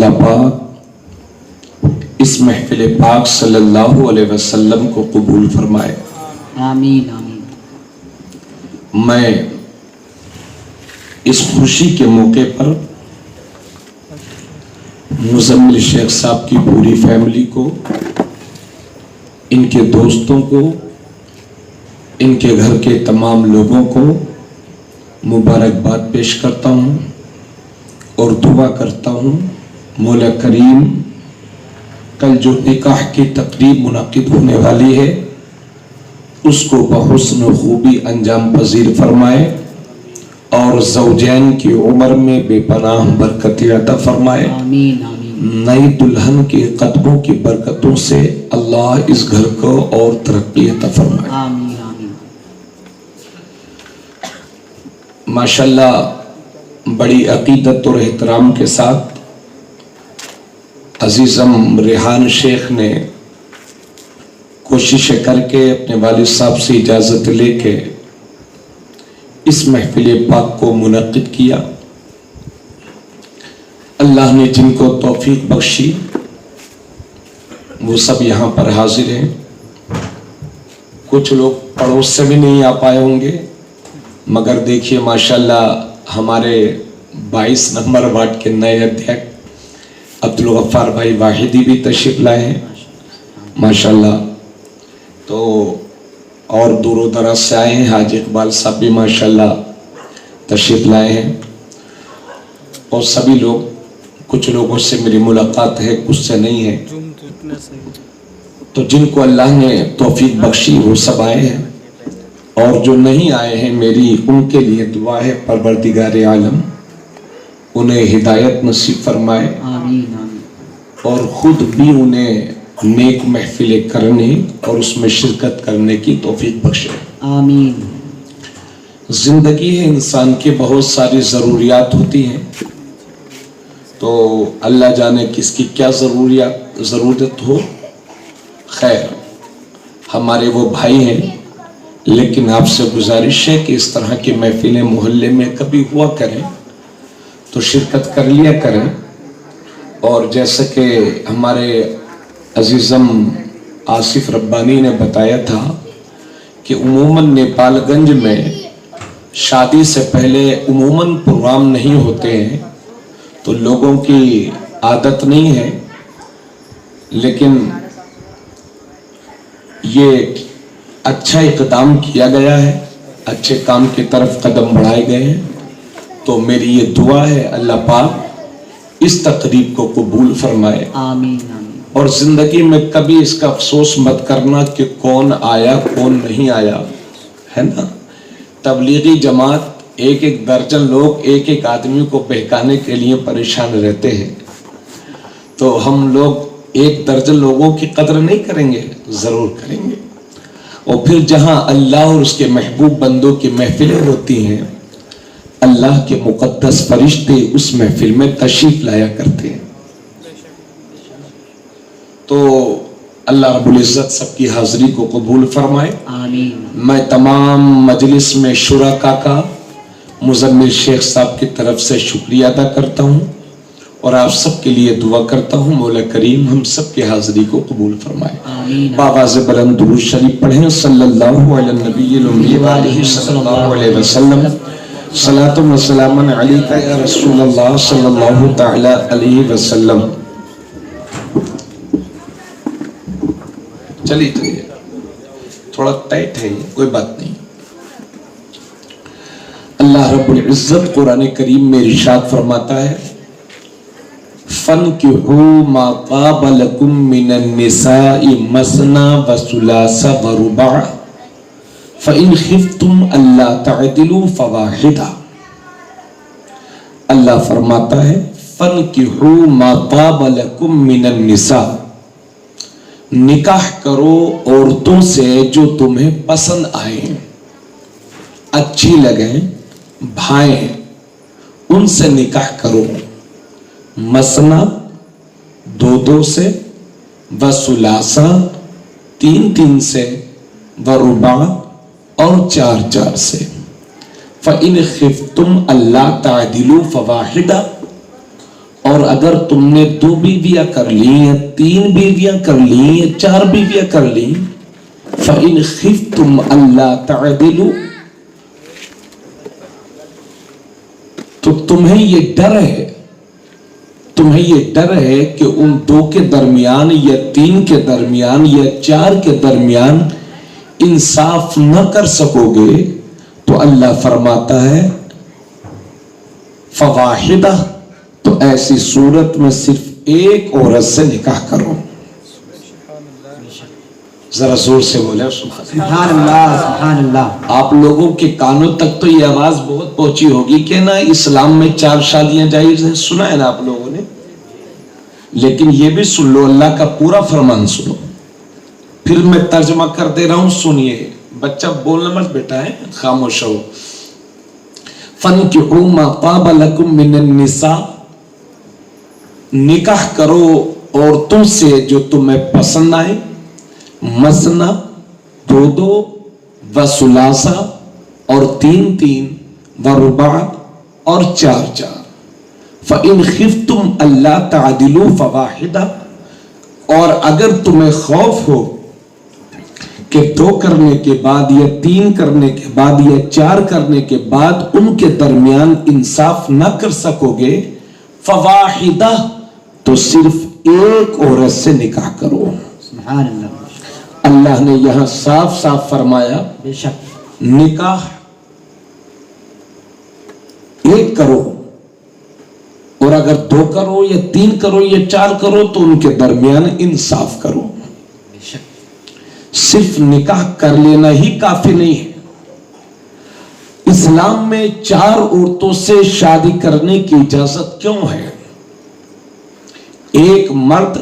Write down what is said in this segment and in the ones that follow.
اللہ پاک اس محفل پاک صلی اللہ علیہ وسلم کو قبول فرمائے۔ آمین آمین۔ میں اس خوشی کے موقع پر مزمل شیخ صاحب کی پوری فیملی کو، ان کے دوستوں کو، ان کے گھر کے تمام لوگوں کو مبارکباد پیش کرتا ہوں اور دعا کرتا ہوں مولا کریم کل جو نکاح کی تقریب منعقد ہونے والی ہے اس کو بحسن خوبی انجام پذیر فرمائے اور زوجین کی عمر میں بے پناہ برکت عطا فرمائے۔ آمین آمین۔ نئی دلہن کے قدموں کی برکتوں سے اللہ اس گھر کو اور ترقی عطا فرمائے۔ آمین آمین۔ ماشاءاللہ بڑی عقیدت اور احترام کے ساتھ عزیزم ریحان شیخ نے کوشش کر کے اپنے والد صاحب سے اجازت لے کے اس محفل پاک کو منعقد کیا۔ اللہ نے جن کو توفیق بخشی وہ سب یہاں پر حاضر ہیں۔ کچھ لوگ پڑوس سے بھی نہیں آ پائے ہوں گے، مگر دیکھیے ماشاءاللہ ہمارے 22 نمبر وارڈ کے نئے ادھیک عبدالغفار بھائی واحدی بھی تشریف لائے ہیں ماشاءاللہ۔ تو اور دور و دراز سے آئے ہیں، حاج اقبال صاحب بھی ماشاءاللہ تشریف لائے ہیں، اور سبھی لوگ، کچھ لوگوں سے میری ملاقات ہے، کچھ سے نہیں ہے۔ تو جن کو اللہ نے توفیق بخشی وہ سب آئے ہیں، اور جو نہیں آئے ہیں میری ان کے لیے دعا ہے پروردگار عالم انہیں ہدایت نصیب فرمائے آمین آمین۔ اور خود بھی انہیں نیک محفلیں کرنے اور اس میں شرکت کرنے کی توفیق بخشے۔ آمین۔ زندگی ہے، انسان کے بہت ساری ضروریات ہوتی ہیں، تو اللہ جانے کس کی کیا ضرورت ہو۔ خیر، ہمارے وہ بھائی ہیں، لیکن آپ سے گزارش ہے کہ اس طرح کی محفلیں محلے میں کبھی ہوا کریں تو شرکت کر لیا کریں۔ اور جیسا کہ ہمارے عزیزم آصف ربانی نے بتایا تھا کہ عموماً نیپال گنج میں شادی سے پہلے عموماً پروگرام نہیں ہوتے ہیں، تو لوگوں کی عادت نہیں ہے، لیکن یہ اچھا اقدام کیا گیا ہے، اچھے کام کی طرف قدم بڑھائے گئے ہیں۔ تو میری یہ دعا ہے اللہ پاک اس تقریب کو قبول فرمائے، آمین آمین۔ اور زندگی میں کبھی اس کا افسوس مت کرنا کہ کون آیا کون نہیں آیا، ہے نا۔ تبلیغی جماعت ایک درجن لوگ ایک آدمی کو بہکانے کے لیے پریشان رہتے ہیں، تو ہم لوگ 1 درجن لوگوں کی قدر نہیں کریں گے، ضرور کریں گے۔ اور پھر جہاں اللہ اور اس کے محبوب بندوں کی محفلیں ہوتی ہیں، اللہ کے مقدس فرشتے اس محفل میں تشریف لایا کرتے ہیں۔ تو اللہ رب العزت سب کی حاضری کو قبول فرمائے۔ آمین۔ میں تمام مجلس میں شرکا کا مزمل شیخ صاحب کی طرف سے شکریہ ادا کرتا ہوں، اور آپ سب کے لیے دعا کرتا ہوں مولا کریم ہم سب کی حاضری کو قبول فرمائے۔ آمین۔ بآواز بلند درود شریف پڑھیں، صلی اللہ علی النبی الامی وآلہ صلی اللہ علیہ وسلم، صلاۃ و سلام علیک یا رسول اللہ صلی اللہ تعالی علیہ وسلم۔ چلیے تھوڑا ٹائٹ ہے یہ، کوئی بات نہیں۔ اللہ رب العزت قرآن کریم میں ارشاد فرماتا ہے فَانْكِحُوا مَا طَابَ لَكُم مِّنَ النِّسَاءِ مَثْنَىٰ وَثُلَاثَ وَرُبَاعَ فَإِنْ خِفْتُمْ أَلَّا تَعْدِلُوا فَوَاحِدَةً۔ اللہ فرماتا ہے فَانْكِحُوا مَا طَابَ لَكُم مِّنَ النِّسَاءِ، نکاح کرو عورتوں سے جو تمہیں پسند آئیں، اچھی لگیں، بھائیں، ان سے نکاح کرو۔ مثنا 2 سے، وثلاثہ 3 سے، ورباع اور 4 سے۔ فَإِنْ خِفْتُمْ أَلَّا تَعْدِلُوا فَوَاحِدَةً، اور اگر تم نے 2 بیویاں کر لی یا 3 بیویاں کر لی یا 4 بیویاں کر لی فَإِنْ خِفْتُمْ أَلَّا تَعْدِلُوا تو تمہیں یہ ڈر ہے کہ ان 2 کے درمیان یا 3 کے درمیان یا 4 کے درمیان انصاف نہ کر سکو گے تو اللہ فرماتا ہے فواحدہ تو ایسی صورت میں صرف ایک عورت سے نکاح کرو. ذرا زور سے بولے سبحان اللہ سبحان اللہ. آپ لوگوں کے کانوں تک تو یہ آواز بہت پہنچی ہوگی کہ نا اسلام میں 4 شادیاں جائز ہیں. سنا ہے نا آپ لوگوں نے, لیکن یہ بھی سن لو, اللہ کا پورا فرمان سنو. پھر میں ترجمہ کر دے رہا ہوں, سنیے. بچہ بولنا مت بیٹا ہے, خاموش ہو. فَانْكِحُوا مَا طَابَ لَكُم مِّنَ النِّسَاءِ نکاح کرو عورتوں سے جو تمہیں پسند آئے. مثنی 2 و ثلاثہ اور 3 و رباع اور 4. فَإِنْ خِفْتُمْ أَلَّا تَعْدِلُوا فَوَاحِدَةً اور اگر تمہیں خوف ہو کہ 2 کرنے کے بعد یا 3 کرنے کے بعد یا 4 کرنے کے بعد ان کے درمیان انصاف نہ کر سکو گے فواحدہ تو صرف ایک عورت سے نکاح کرو. سبحان اللہ. اللہ نے یہاں صاف صاف فرمایا بے شک نکاح ایک کرو, اور اگر 2 کرو یا 3 کرو یا 4 کرو تو ان کے درمیان انصاف کرو. بے شک صرف نکاح کر لینا ہی کافی نہیں ہے. اسلام میں 4 عورتوں سے شادی کرنے کی اجازت کیوں ہے؟ ایک مرد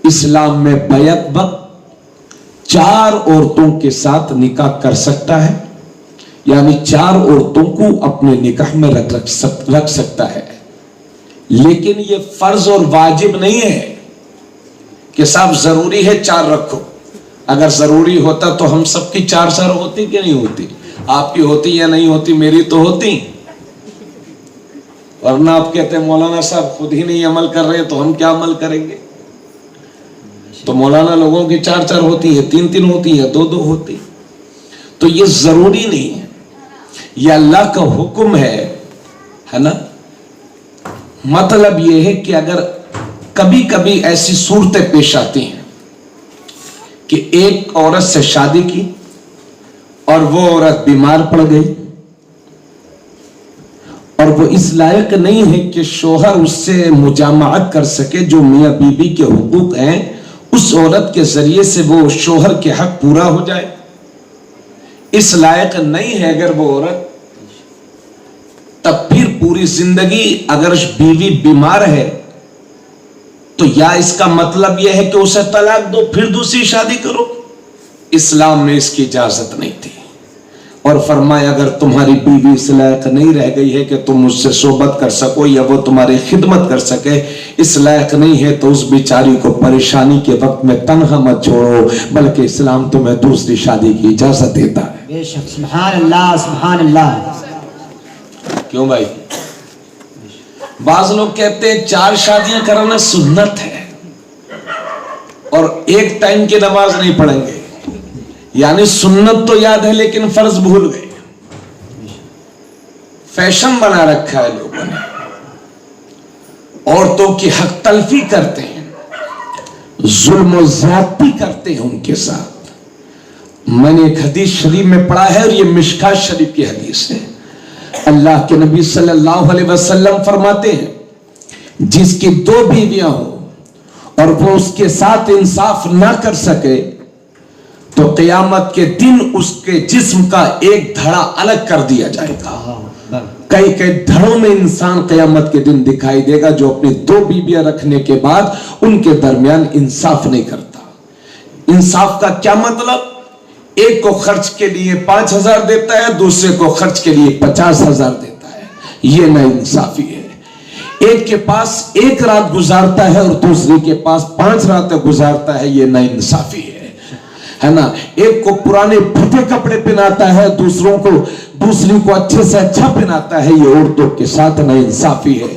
اسلام میں بیعت وقت 4 عورتوں کے ساتھ نکاح کر سکتا ہے, یعنی 4 عورتوں کو اپنے نکاح میں رکھ سکتا ہے. لیکن یہ فرض اور واجب نہیں ہے کہ صاحب ضروری ہے 4 رکھو. اگر ضروری ہوتا تو ہم سب کی 4 ہوتی کہ نہیں ہوتی؟ آپ کی ہوتی یا نہیں ہوتی؟ میری تو ہوتی. ورنہ آپ کہتے ہیں مولانا صاحب خود ہی نہیں عمل کر رہے تو ہم کیا عمل کریں گے؟ تو مولانا لوگوں کی 4 ہوتی ہے, 3 ہوتی ہے, 2 ہوتی. تو یہ ضروری نہیں ہے, یہ اللہ کا حکم ہے نا. مطلب یہ ہے کہ اگر کبھی کبھی ایسی صورتیں پیش آتی ہیں کہ ایک عورت سے شادی کی اور وہ عورت بیمار پڑ گئی اور وہ اس لائق نہیں ہے کہ شوہر اس سے مجامعت کر سکے, جو میاں بیوی کے حقوق ہیں اس عورت کے ذریعے سے وہ شوہر کے حق پورا ہو جائے, اس لائق نہیں ہے اگر وہ عورت, تب پھر پوری زندگی اگر بیوی بیمار ہے تو یا اس کا مطلب یہ ہے کہ اسے طلاق دو پھر دوسری شادی کرو. اسلام میں اس کی اجازت نہیں تھی, اور فرمایا اگر تمہاری بیوی اس لائق نہیں رہ گئی ہے کہ تم اس سے صحبت کر سکو یا وہ تمہاری خدمت کر سکے, اس لائق نہیں ہے تو اس بیچاری کو پریشانی کے وقت میں تنہا مت چھوڑو, بلکہ اسلام تمہیں دوسری شادی کی اجازت دیتا ہے. بے شک سبحان اللہ سبحان اللہ. کیوں بھائی؟ بعض لوگ کہتے ہیں 4 شادیاں کرنا سنت ہے اور ایک ٹائم کی نماز نہیں پڑھیں گے, یعنی سنت تو یاد ہے لیکن فرض بھول گئے. فیشن بنا رکھا ہے لوگوں نے, عورتوں کی حق تلفی کرتے ہیں, ظلم و زیادتی کرتے ہیں ان کے ساتھ. میں نے ایک حدیث شریف میں پڑھا ہے اور یہ مشکات شریف کی حدیث ہے. اللہ کے نبی صلی اللہ علیہ وسلم فرماتے ہیں جس کی 2 بیویاں ہوں اور وہ اس کے ساتھ انصاف نہ کر سکے تو قیامت کے دن اس کے جسم کا ایک دھڑا الگ کر دیا جائے گا. کئی دھڑوں میں انسان قیامت کے دن دکھائی دے گا جو اپنی 2 بیویاں رکھنے کے بعد ان کے درمیان انصاف نہیں کرتا. انصاف کا کیا مطلب؟ ایک کو خرچ کے لیے 5,000 دیتا ہے, دوسرے کو خرچ کے لیے 50,000 دیتا ہے, یہ نا انصافی ہے. ایک کے پاس 1 رات گزارتا ہے اور دوسرے کے پاس 5 راتیں گزارتا ہے, یہ نا انصافی ہے نا. ایک کو پرانے پھٹے کپڑے پہناتا ہے, دوسری کو اچھے سے اچھا پہناتا ہے, یہ عورتوں کے ساتھ نا انصافی ہے.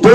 2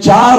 4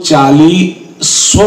400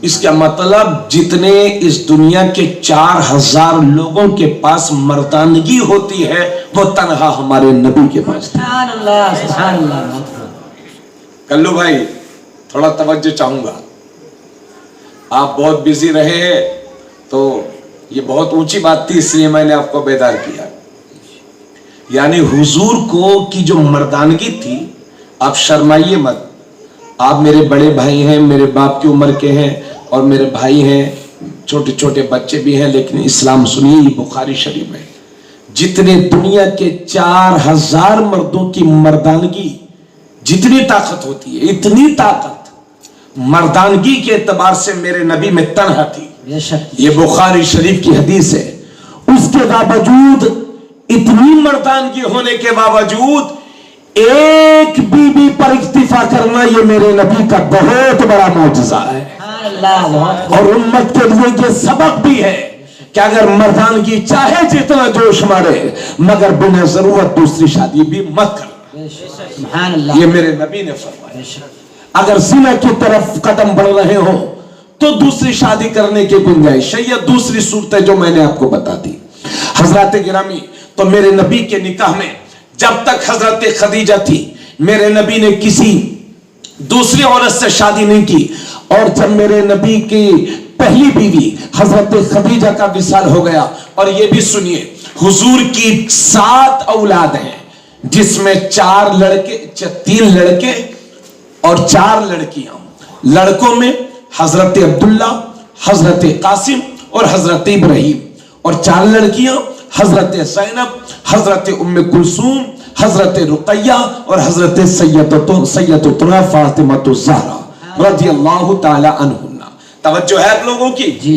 اس کا مطلب جتنے اس دنیا کے 4000 لوگوں کے پاس مردانگی ہوتی ہے وہ تنہا ہمارے نبی کے پاس تھی۔ سبحان اللہ سبحان اللہ۔ کلو بھائی تھوڑا توجہ چاہوں گا، آپ بہت بزی رہے ہیں تو یہ بہت اونچی بات تھی اس لیے میں نے آپ کو بیدار کیا۔ یعنی حضور کو کی جو مردانگی تھی، آپ شرمائیے مت، آپ میرے بڑے بھائی ہیں، میرے باپ کی عمر کے ہیں اور میرے بھائی ہیں، چھوٹے چھوٹے بچے بھی ہیں، لیکن اسلام سنیے، یہ بخاری شریف ہے، جتنے دنیا کے 4000 مردوں کی مردانگی جتنی طاقت ہوتی ہے، اتنی طاقت مردانگی کے اعتبار سے میرے نبی میں تنہا تھی۔ بے شک یہ بخاری شریف کی حدیث ہے۔ اس کے باوجود، اتنی مردانگی ہونے کے باوجود ایک بی بی پر اکتفا کرنا یہ میرے نبی کا بہت بڑا معجزہ ہے، سبحان اللہ بہت اور امت کے لیے یہ سبق بھی ہے کہ اگر مردانگی چاہے جتنا جوش مارے مگر بنا ضرورت دوسری شادی بھی مت کرنا۔ سبحان اللہ یہ میرے نبی نے فرمایا۔ بے شک اگر زنا کی طرف قدم بڑھ رہے ہو تو دوسری شادی کرنے کی گنجائش ہے، یہ دوسری صورتیں جو میں نے آپ کو بتا دی۔ حضرات گرامی، تو میرے نبی کے نکاح میں جب تک حضرت خدیجہ تھی میرے نبی نے کسی دوسری عورت سے شادی نہیں کی، اور جب میرے نبی کی پہلی بیوی حضرت خدیجہ کا وصال ہو گیا، اور یہ بھی سنیے حضور کی 7 اولاد ہیں جس میں 3 لڑکے اور 4 لڑکیاں۔ لڑکوں میں حضرت عبداللہ، حضرت قاسم اور حضرت ابراہیم، اور 4 لڑکیاں حضرت زینب، حضرت ام کلثوم، حضرت رقیہ اور حضرت سیدتنا فاطمہ الزہرا رضی اللہ تعالی عنہن۔ توجہ ہے آپ لوگوں کی؟ جی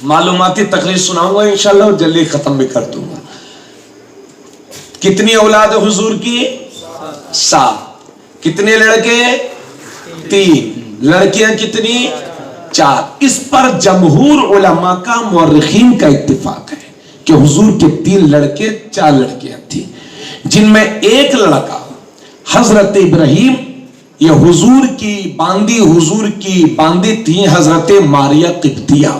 معلوماتی تقریر سناؤں گا انشاءاللہ اور جلدی ختم بھی کر دوں گا۔ کتنی اولاد حضور کی؟ 7۔ کتنے لڑکے؟ 3۔ لڑکیاں کتنی؟ 4۔ اس پر جمہور علماء کا، مورخین کا اتفاق ہے کہ حضور کے 3 لڑکے 4 لڑکیاں تھیں، جن میں ایک لڑکا حضرت ابراہیم، یہ حضور کی باندی تھی حضرت ماریہ قبطیہ۔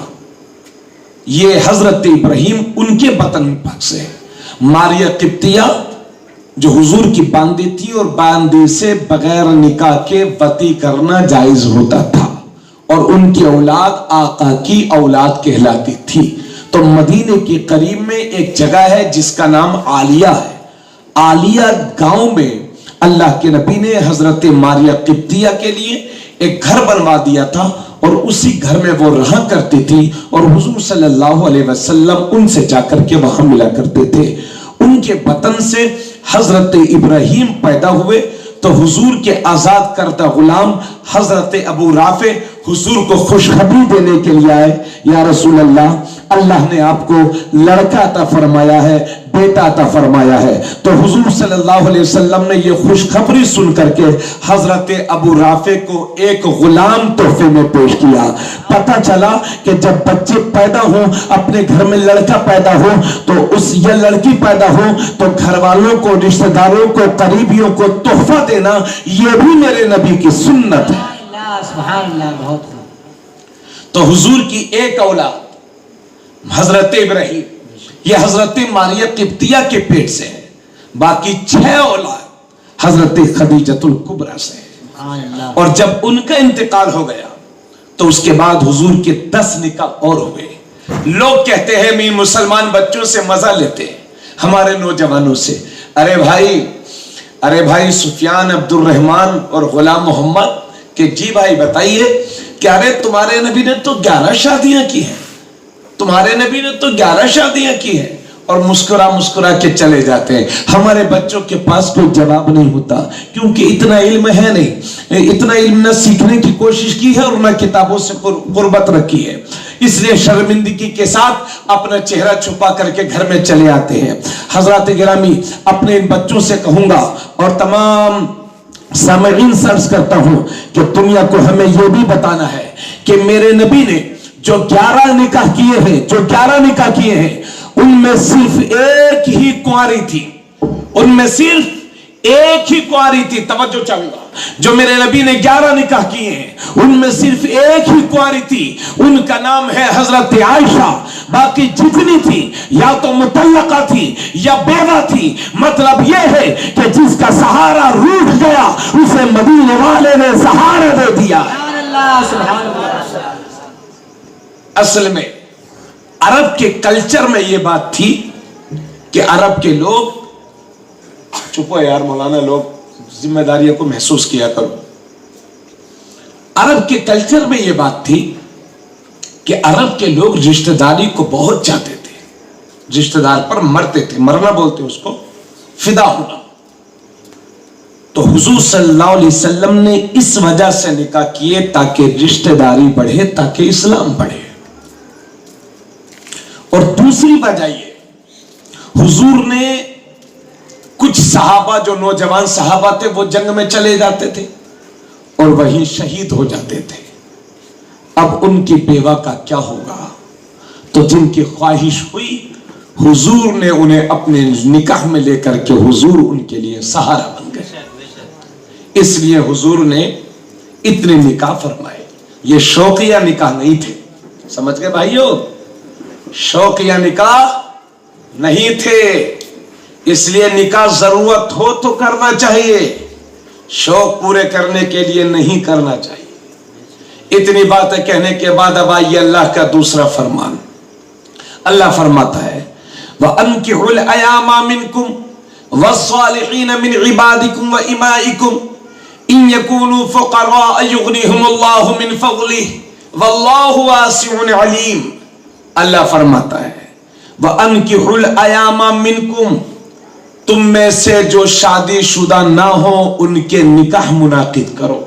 یہ حضرت ابراہیم ان کے بطن پاک سے، ماریہ قبطیہ جو حضور کی باندی تھی، اور باندی سے بغیر نکاح کے وطی کرنا جائز ہوتا تھا، اور ان کی اولاد آقا کی اولاد کہلاتی تھی۔ تو مدینے کے قریب میں ایک جگہ ہے جس کا نام عالیہ ہے۔ عالیہ گاؤں میں اللہ کے نبی نے حضرت ماریہ قبطیہ کے لیے ایک گھر بنوا دیا تھا، اور اسی گھر میں وہ رہا کرتی تھی، اور حضور صلی اللہ علیہ وسلم ان سے جا کر کے وہاں ملا کرتے تھے۔ ان کے بطن سے حضرت ابراہیم پیدا ہوئے، تو حضور کے آزاد کردہ غلام حضرت ابو رافع حضور کو خوشخبری دینے کے لیے آئے، یا رسول اللہ، اللہ نے آپ کو لڑکا عطا فرمایا ہے، بیٹا عطا فرمایا ہے۔ تو حضور صلی اللہ علیہ وسلم نے یہ خوشخبری سن کر کے حضرت ابو رافع کو ایک غلام تحفے میں پیش کیا۔ پتہ چلا کہ جب بچے پیدا ہوں، اپنے گھر میں لڑکا پیدا ہو، تو یا لڑکی پیدا ہو، تو گھر والوں کو، رشتہ داروں کو، قریبیوں کو تحفہ دینا یہ بھی میرے نبی کی سنت ہے۔ سبحان اللہ بہت خوب۔ تو حضور کی ایک اولاد حضرت ابراہیم، یہ حضرت ماریہ قبطیہ کے پیٹ سے ہے، باقی 6 اولاد حضرت خدیجۃ الکبریٰ سے ہے۔ سبحان اللہ۔ اور جب ان کا انتقال ہو گیا تو اس کے بعد حضور کے 10 نکاح اور ہوئے۔ لوگ کہتے ہیں میں مسلمان بچوں سے مزہ لیتے ہیں، ہمارے نوجوانوں سے، ارے بھائی سفیان، عبد الرحمن اور غلام محمد، کہ جی بھائی بتائیے کہ ارے تمہارے نبی نے تو 11 شادیاں کی ہیں، تمہارے نبی نے تو 11 شادیاں کی ہیں، اور مسکرا کے چلے جاتے ہیں۔ ہمارے بچوں کے پاس کوئی جواب نہیں ہوتا، کیونکہ اتنا علم ہے نہیں، اتنا علم نہ سیکھنے کی کوشش کی ہے اور نہ کتابوں سے قربت رکھی ہے، اس لیے شرمندگی کے ساتھ اپنا چہرہ چھپا کر کے گھر میں چلے آتے ہیں۔ حضرات گرامی، اپنے ان بچوں سے کہوں گا اور تمام سامعین سے عرض کرتا ہوں کہ دنیا کو ہمیں یہ بھی بتانا ہے کہ میرے نبی نے جو 11 نکاح کیے ہیں ان میں صرف ایک ہی کنواری تھی، ان میں صرف ایک ہی کنواری تھی. توجہ چاہوں گا, جو میرے نبی نے 11 نکاح کیے ہیں ان میں صرف ایک ہی کنواری تھی, ان کا نام ہے حضرت عائشہ. باقی جتنی تھی یا تو مطلقہ تھی یا بیوہ تھی. مطلب یہ ہے کہ جس کا سہارا روٹھ گیا اسے مدینے والے نے سہارا دے دیا. سبحان اللہ سبحان اللہ. اصل میں عرب کے کلچر میں یہ بات تھی کہ عرب کے لوگ, چپو یار مولانا, لوگ ذمہ داریوں کو محسوس کیا کرو. عرب کے کلچر میں یہ بات تھی کہ عرب کے لوگ رشتہ داری کو بہت چاہتے تھے, رشتہ دار پر مرتے تھے. مرنا بولتے اس کو, فدا ہونا. تو حضور صلی اللہ علیہ وسلم نے اس وجہ سے نکاح کیے تاکہ رشتہ داری بڑھے, تاکہ اسلام بڑھے. اور دوسری وجہ یہ, حضور نے کچھ صحابہ جو نوجوان صحابہ تھے وہ جنگ میں چلے جاتے تھے اور وہیں شہید ہو جاتے تھے. اب ان کی بیوہ کا کیا ہوگا؟ تو جن کی خواہش ہوئی حضور نے انہیں اپنے نکاح میں لے کر کے حضور ان کے لیے سہارا بن گئے. اس لیے حضور نے اتنے نکاح فرمائے. یہ شوقیہ نکاح نہیں تھے, سمجھ گئے بھائیو, شوقیہ نکاح نہیں تھے. اس لیے نکاح ضرورت ہو تو کرنا چاہیے, شوق پورے کرنے کے لیے نہیں کرنا چاہیے. اتنی باتیں کہنے کے بعد اب آئیے اللہ کا دوسرا فرمان. اللہ فرماتا ہے وَأَنْكِحُوا الْأَيَامَ مِنْكُمْ وَالصَّالِحِينَ مِنْ عِبَادِكُمْ وَإِمَائِكُمْ إِنْ يَكُونُوا فُقَرَاءَ يُغْنِهُمُ اللَّهُ مِنْ فَضْلِهِ وَاللَّهُ وَاسِعٌ عَلِيمٌ. اللہ فرماتا ہے وَأَنْكِحُوا الْأَيَامَ مِنْكُمْ, تم میں سے جو شادی شدہ نہ ہو ان کے نکاح منعقد کرو.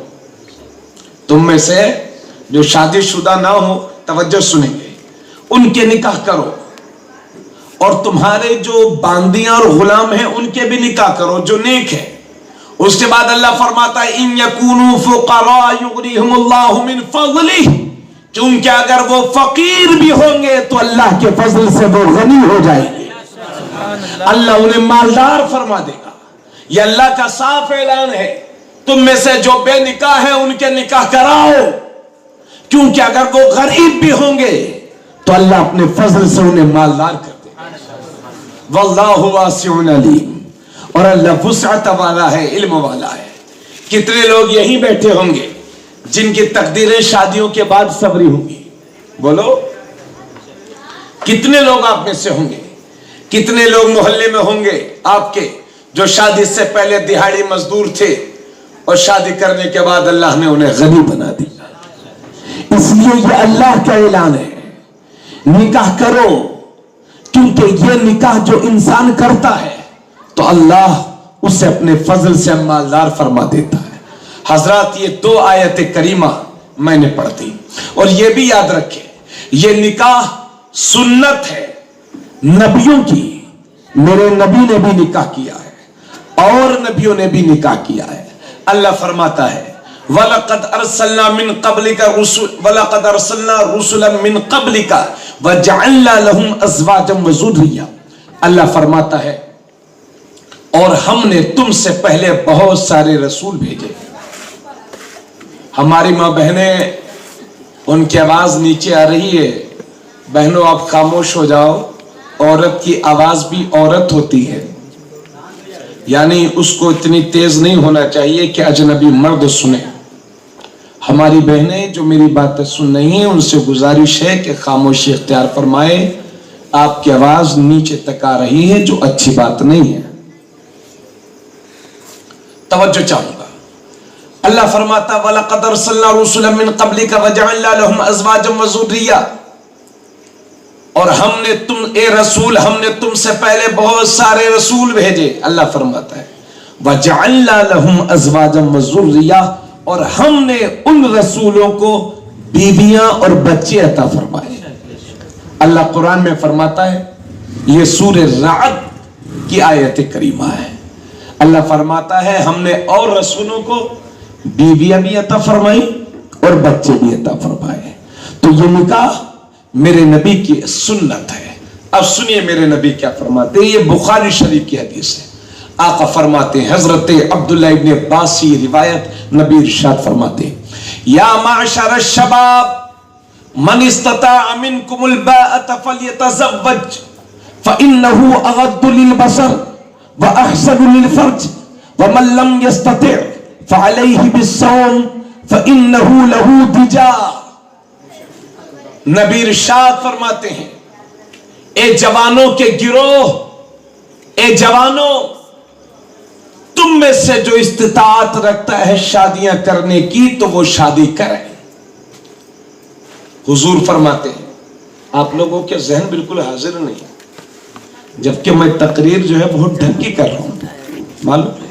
تم میں سے جو شادی شدہ نہ ہو, توجہ سنیں گے, ان کے نکاح کرو. اور تمہارے جو باندیاں اور غلام ہیں ان کے بھی نکاح کرو جو نیک ہے. اس کے بعد اللہ فرماتا ہے ان یکونوا فقراء یغنیہم اللہ من فضلہ, کیونکہ اگر وہ فقیر بھی ہوں گے تو اللہ کے فضل سے وہ غنی ہو جائیں گے, اللہ انہیں مالدار فرما دے گا. یہ اللہ کا صاف اعلان ہے. تم میں سے جو بے نکاح ہیں ان کے نکاح کراؤ, کیونکہ اگر وہ غریب بھی ہوں گے تو اللہ اپنے فضل سے انہیں مالدار کر دے گا. واللہ واسع علیم, اور اللہ وسعت والا ہے, علم والا ہے. کتنے لوگ یہیں بیٹھے ہوں گے جن کی تقدیریں شادیوں کے بعد صبری ہوں گی؟ بولو کتنے لوگ آپ میں سے ہوں گے؟ کتنے لوگ محلے میں ہوں گے آپ کے جو شادی سے پہلے دہاڑی مزدور تھے اور شادی کرنے کے بعد اللہ نے انہیں غنی بنا دیا؟ اس لیے یہ اللہ کا اعلان ہے, نکاح کرو, کیونکہ یہ نکاح جو انسان کرتا ہے تو اللہ اسے اپنے فضل سے مالدار فرما دیتا ہے. حضرات یہ 2 آیت کریمہ میں نے پڑھ دی, اور یہ بھی یاد رکھیں یہ نکاح سنت ہے نبیوں کی. میرے نبی نے بھی نکاح کیا ہے اور نبیوں نے بھی نکاح کیا ہے. اللہ فرماتا ہے وَلَقَدْ أَرْسَلْنَا مِن قَبْلِكَ وَلَقَدْ أَرْسَلْنَا رُسُلًا مِن قَبْلِكَ وَجَعَلْنَا لَهُمْ أَزْوَاجًا وَذُرِّيَّةً. اللہ فرماتا ہے اور ہم نے تم سے پہلے بہت سارے رسول بھیجے. ہماری ماں بہنیں, ان کی آواز نیچے آ رہی ہے, بہنوں آپ خاموش ہو جاؤ. عورت کی آواز بھی عورت ہوتی ہے, یعنی اس کو اتنی تیز نہیں ہونا چاہیے کہ اجنبی مرد سنے. ہماری بہنیں جو میری باتیں سن رہی ہیں ان سے گزارش ہے کہ خاموشی اختیار فرمائے. آپ کی آواز نیچے تک آ رہی ہے جو اچھی بات نہیں ہے. توجہ چاہوں گا. اللہ فرماتا وَلَقَدْ أَرْسَلْنَا رُسُلًا مِن قَبْلِكَ وَجَعَلْنَا لَهُمْ أَزْوَاجًا وَذُرِّيَّةً. اور ہم نے ہم نے تم سے پہلے بہت سارے رسول بھیجے. اللہ فرماتا ہے وَجَعَلْنَا لَهُمْ أَزْوَاجًا وَذُرِّيَّةً, اور ہم نے ان رسولوں کو بیویاں اور بچے عطا فرمائے. اللہ قرآن میں فرماتا ہے, یہ سورہ رعد کی آیت کریمہ ہے. اللہ فرماتا ہے ہم نے اور رسولوں کو بیویاں بھی عطا فرمائی اور بچے بھی عطا فرمائے. تو یہ نکاح میرے نبی کی سنت ہے. اب سنیے میرے نبی کیا فرماتے ہیں. یہ بخاری شریف کی حدیث ہے. آقا فرماتے ہیں, حضرت عبداللہ ابن عباس سے یہ روایت, نبی ارشاد فرماتے ہیں, یا معشر الشباب من استطاع منکم الباءۃ فلیتزوج فإنه اغض للبصر واحسن للفرج ومن لم يستطع فعليه بالصوم فإنه له وجاء. نبی ارشاد فرماتے ہیں, اے جوانوں کے گروہ, اے جوانوں, تم میں سے جو استطاعت رکھتا ہے شادیاں کرنے کی تو وہ شادی کرے. حضور فرماتے ہیں, آپ لوگوں کے ذہن بالکل حاضر نہیں, جبکہ میں تقریر جو ہے بہت ڈھنگ کی کر رہا ہوں, معلوم ہے.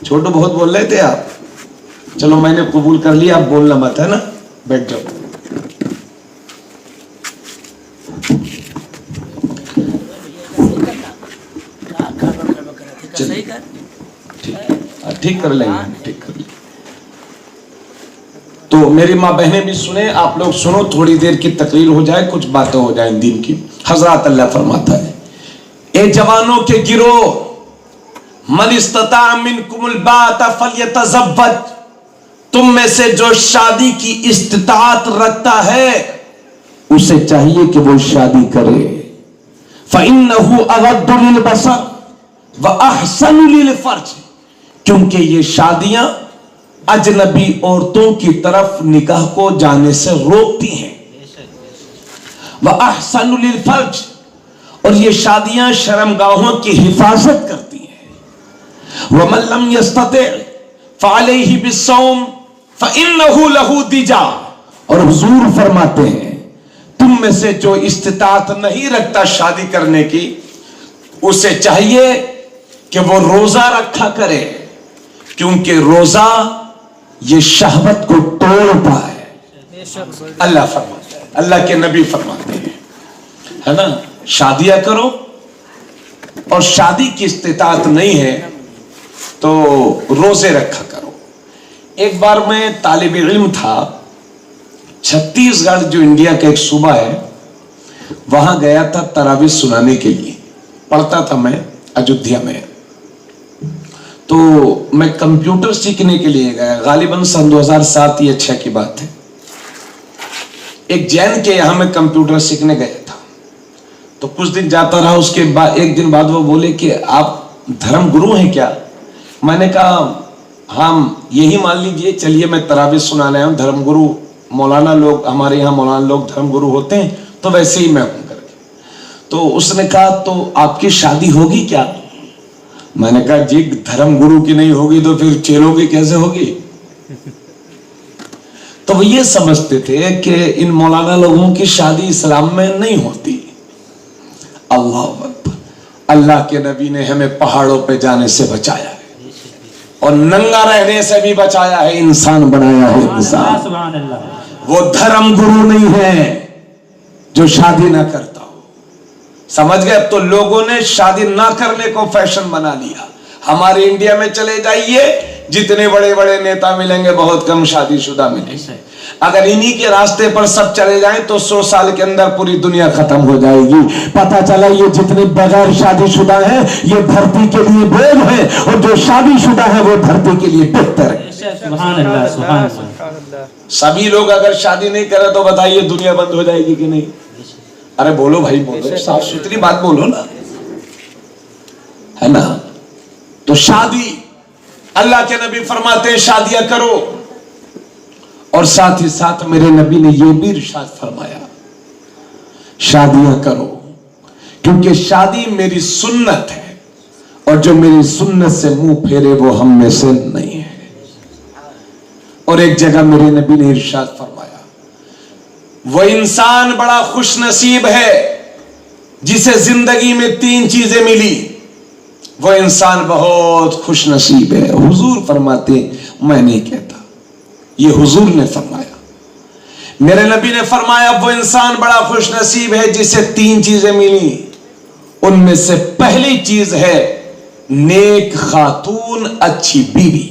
چھوٹو بہت بول رہے تھے آپ, چلو میں نے قبول کر لیا, آپ بولنا مت, ہے نا, بیٹھ جاؤ. ٹھیک کر لیں گے, ٹھیک کر لیں. تو میری ماں بہنیں بھی سنیں, آپ لوگ سنو, تھوڑی دیر کی تقریر ہو جائے, کچھ باتیں ہو جائیں دین کی. حضرات اللہ فرماتا ہے, اے جوانوں کے گروہ, من استطاع منکم الباءۃ فلیتزوج, تم میں سے جو شادی کی استطاعت رکھتا ہے اسے چاہیے کہ وہ شادی کرے. فإنه اغض للبصر واحسن للفرج, کیونکہ یہ شادیاں اجنبی عورتوں کی طرف نکاح کو جانے سے روکتی ہیں. وَأَحْسَنُ لِلْفَرْجِ, اور یہ شادیاں شرمگاہوں کی حفاظت کرتی ہیں. وَمَن لَّمْ يَسْتَطِعْ فَعَلَيْهِ بِالصَّوْمِ فَإِنَّهُ لَهُ وِجَاء. اور حضور فرماتے ہیں, تم میں سے جو استطاعت نہیں رکھتا شادی کرنے کی, اسے چاہیے کہ وہ روزہ رکھا کرے, کیونکہ روزہ یہ شہوت کو توڑتا ہے. اللہ فرماتا ہے, اللہ کے نبی فرماتے ہیں, ہے نا, شادیاں کرو, اور شادی کی استطاعت نہیں ہے تو روزے رکھا کرو. ایک بار میں طالب علم تھا, چھتیس گڑھ جو انڈیا کا ایک صوبہ ہے, وہاں گیا تھا تراویح سنانے کے لیے. پڑھتا تھا میں اجودھیا میں, تو میں کمپیوٹر سیکھنے کے لیے گیا, غالباً سن 2007 یہ 6 کی بات ہے. ایک جین کے یہاں میں کمپیوٹر سیکھنے گیا تھا, تو کچھ دن جاتا رہا. اس کے بعد ایک دن بعد وہ بولے کہ آپ دھرم گرو ہیں کیا؟ میں نے کہا ہاں یہی مان لیجئے, چلیے میں تراویح سنانے آیا ہوں. دھرم گرو مولانا لوگ, ہمارے یہاں مولانا لوگ دھرم گرو ہوتے ہیں, تو ویسے ہی میں ہوں کر کے. تو اس نے کہا تو آپ کی شادی ہوگی کیا؟ میں نے کہا جی دھرم گرو کی نہیں ہوگی تو پھر چیلوں کی کیسے ہوگی؟ تو وہ یہ سمجھتے تھے کہ ان مولانا لوگوں کی شادی اسلام میں نہیں ہوتی. اللہ اکبر, اللہ کے نبی نے ہمیں پہاڑوں پہ جانے سے بچایا ہے, اور ننگا رہنے سے بھی بچایا ہے, انسان بنایا ہے انسان. وہ دھرم گرو نہیں ہے جو شادی نہ کرتا ہو. سمجھ گئے؟ اب تو لوگوں نے شادی نہ کرنے کو فیشن بنا لیا. ہمارے انڈیا میں چلے جائیے, جتنے بڑے بڑے نیتا ملیں گے بہت کم شادی شدہ ملیں گے. اگر انہی کے راستے پر سب چلے جائیں تو 100 سال کے اندر پوری دنیا ختم ہو جائے گی. پتہ چلا یہ جتنے بغیر شادی شدہ ہیں یہ دھرتی کے لیے بوجھ ہے, اور جو شادی شدہ ہے وہ دھرتی کے لیے بہتر ہے. سبحان اللہ, سبحان اللہ. سبھی لوگ اگر شادی نہیں کرے تو بتائیے دنیا بند ہو جائے گی کہ نہیں؟ ارے بولو بھائی, بولو, صاف ستھری بات بولو نا, ہے نا. تو شادی, اللہ کے نبی فرماتے ہیں شادیاں کرو, اور ساتھ ہی ساتھ میرے نبی نے یہ بھی ارشاد فرمایا شادیاں کرو, کیونکہ شادی میری سنت ہے, اور جو میری سنت سے منہ پھیرے وہ ہم میں سے نہیں ہے. اور ایک جگہ میرے نبی نے ارشاد فرمایا وہ انسان بڑا خوش نصیب ہے جسے زندگی میں 3 چیزیں ملی, وہ انسان بہت خوش نصیب ہے. حضور فرماتے ہیں, میں نہیں کہتا, یہ حضور نے فرمایا. میرے نبی نے فرمایا وہ انسان بڑا خوش نصیب ہے جسے 3 چیزیں ملی. ان میں سے پہلی چیز ہے نیک خاتون, اچھی بیوی.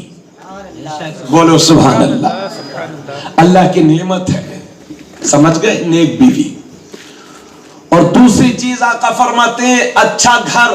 بولو سبحان اللہ, اللہ کی نعمت ہے, سمجھ گئے, نیک بیوی. اور دوسری چیز آقا فرماتے ہیں اچھا گھر,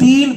3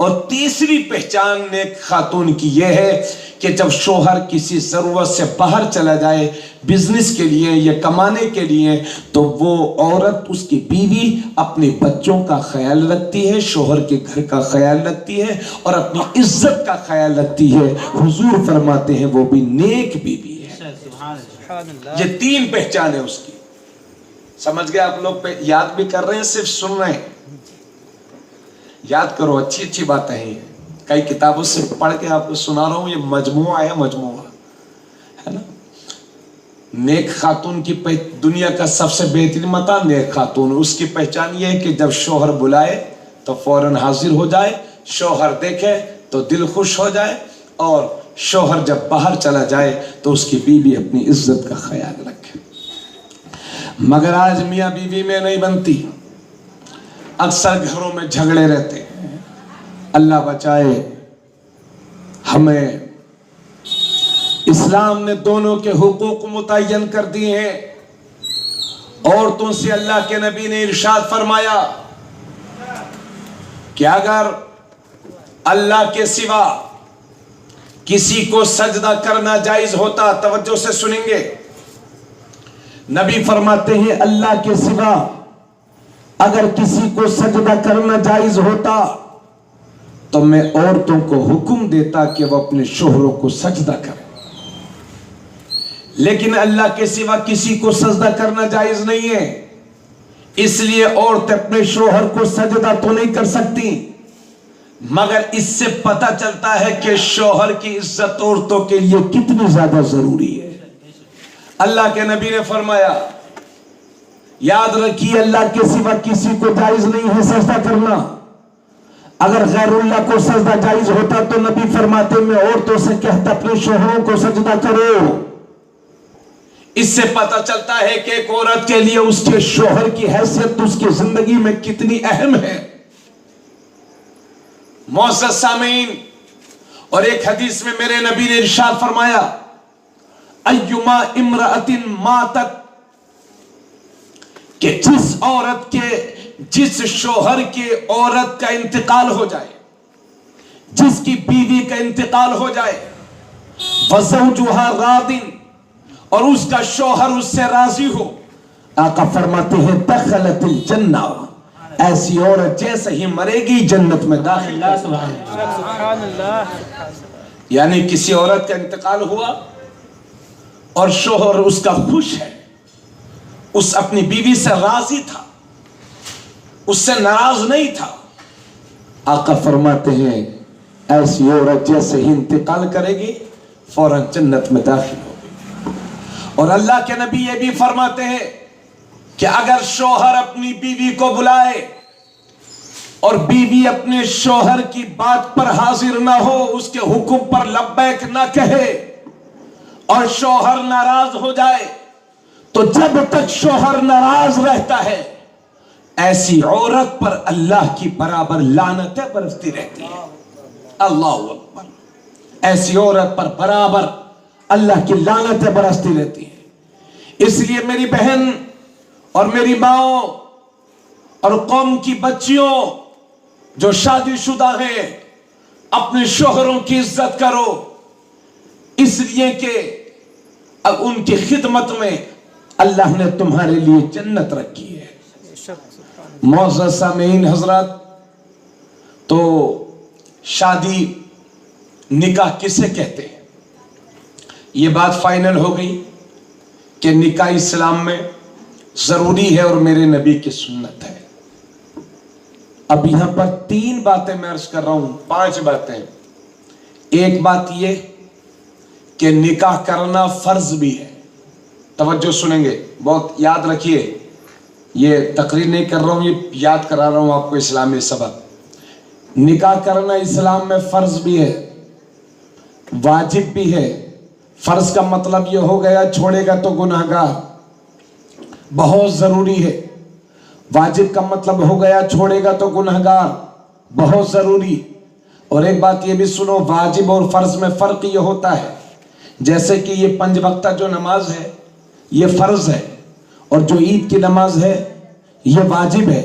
اور تیسری پہچان نیک خاتون کی یہ ہے کہ جب شوہر کسی ضرورت سے باہر چلا جائے بزنس کے لیے یا کمانے کے لیے تو وہ عورت اس کی بیوی اپنے بچوں کا خیال رکھتی ہے، شوہر کے گھر کا خیال رکھتی ہے اور اپنی عزت کا خیال رکھتی ہے۔ حضور فرماتے ہیں وہ بھی نیک بیوی ہے۔ یہ 3 پہچان ہے اس کی۔ سمجھ گئے آپ لوگ؟ یاد بھی کر رہے ہیں صرف سن رہے ہیں؟ یاد کرو، اچھی اچھی باتیں ہیں، کئی کتابوں سے پڑھ کے آپ کو سنا رہا ہوں، یہ مجموعہ ہے، مجموعہ ہے نا۔ نیک خاتون کی دنیا کا سب سے بہترین متا نیک خاتون، اس کی پہچان یہ ہے کہ جب شوہر بلائے تو فوراً حاضر ہو جائے، شوہر دیکھے تو دل خوش ہو جائے، اور شوہر جب باہر چلا جائے تو اس کی بیوی اپنی عزت کا خیال رکھے۔ مگر آج میاں بیوی میں نہیں بنتی، اکثر گھروں میں جھگڑے رہتے ہیں۔ اللہ بچائے ہمیں۔ اسلام نے دونوں کے حقوق متعین کر دیے ہیں۔ عورتوں سے اللہ کے نبی نے ارشاد فرمایا کہ اگر اللہ کے سوا کسی کو سجدہ کرنا جائز ہوتا، توجہ سے سنیں گے، نبی فرماتے ہیں اللہ کے سوا اگر کسی کو سجدہ کرنا جائز ہوتا تو میں عورتوں کو حکم دیتا کہ وہ اپنے شوہروں کو سجدہ کریں، لیکن اللہ کے سوا کسی کو سجدہ کرنا جائز نہیں ہے، اس لیے عورتیں اپنے شوہر کو سجدہ تو نہیں کر سکتی۔ مگر اس سے پتہ چلتا ہے کہ شوہر کی عزت عورتوں کے لیے کتنی زیادہ ضروری ہے۔ اللہ کے نبی نے فرمایا، یاد رکھیے اللہ کے سوا کسی کو جائز نہیں ہے سجدہ کرنا۔ اگر غیر اللہ کو سجدہ جائز ہوتا تو نبی فرماتے میں عورتوں سے کہتا اپنے شوہروں کو سجدہ کرو۔ اس سے پتہ چلتا ہے کہ ایک عورت کے لیے اس کے شوہر کی حیثیت اس کی زندگی میں کتنی اہم ہے۔ معزز سامعین، اور ایک حدیث میں میرے نبی نے ارشاد فرمایا، ایما امرأۃ ماتت، کہ جس شوہر کے عورت کا انتقال ہو جائے، جس کی بیوی کا انتقال ہو جائے، وزوجها راض، اور اس کا شوہر اس سے راضی ہو، آقا فرماتے ہیں دخلت الجنہ، ایسی عورت جیسے ہی مرے گی جنت میں داخل۔ سبحان اللہ۔ یعنی کسی عورت کا انتقال ہوا اور شوہر اس کا خوش ہے، اس اپنی بیوی سے راضی تھا، اس سے ناراض نہیں تھا، آقا فرماتے ہیں ایسی عورت جیسے ہی انتقال کرے گی فوراً جنت میں داخل ہوگی۔ اور اللہ کے نبی یہ بھی فرماتے ہیں کہ اگر شوہر اپنی بیوی کو بلائے اور بیوی اپنے شوہر کی بات پر حاضر نہ ہو، اس کے حکم پر لبیک نہ کہے، اور شوہر ناراض ہو جائے، تو جب تک شوہر ناراض رہتا ہے ایسی عورت پر اللہ کی برابر لعنتیں برستی رہتی ہیں۔ اللہ اکبر، ایسی عورت پر برابر اللہ کی لعنتیں برستی رہتی ہیں۔ اس لیے میری بہن اور میری ماں اور قوم کی بچیوں جو شادی شدہ ہیں، اپنے شوہروں کی عزت کرو، اس لیے کہ ان کی خدمت میں اللہ نے تمہارے لیے جنت رکھی ہے۔ معزز سامعین حضرات، تو شادی نکاح کسے کہتے ہیں؟ یہ بات فائنل ہو گئی کہ نکاح اسلام میں ضروری ہے اور میرے نبی کی سنت ہے۔ اب یہاں پر 3 باتیں میں عرض کر رہا ہوں، 5 باتیں۔ ایک بات یہ کہ نکاح کرنا فرض بھی ہے، توجہ سنیں گے، بہت یاد رکھیے، یہ تقریر نہیں کر رہا ہوں، یہ یاد کرا رہا ہوں آپ کو اسلامی سبق۔ نکاح کرنا اسلام میں فرض بھی ہے، واجب بھی ہے۔ فرض کا مطلب یہ ہو گیا چھوڑے گا تو گناہگار، بہت ضروری ہے۔ واجب کا مطلب ہو گیا چھوڑے گا تو گناہگار، بہت ضروری۔ اور ایک بات یہ بھی سنو، واجب اور فرض میں فرق یہ ہوتا ہے، جیسے کہ یہ 5 وقتہ جو نماز ہے یہ فرض ہے، اور جو عید کی نماز ہے یہ واجب ہے۔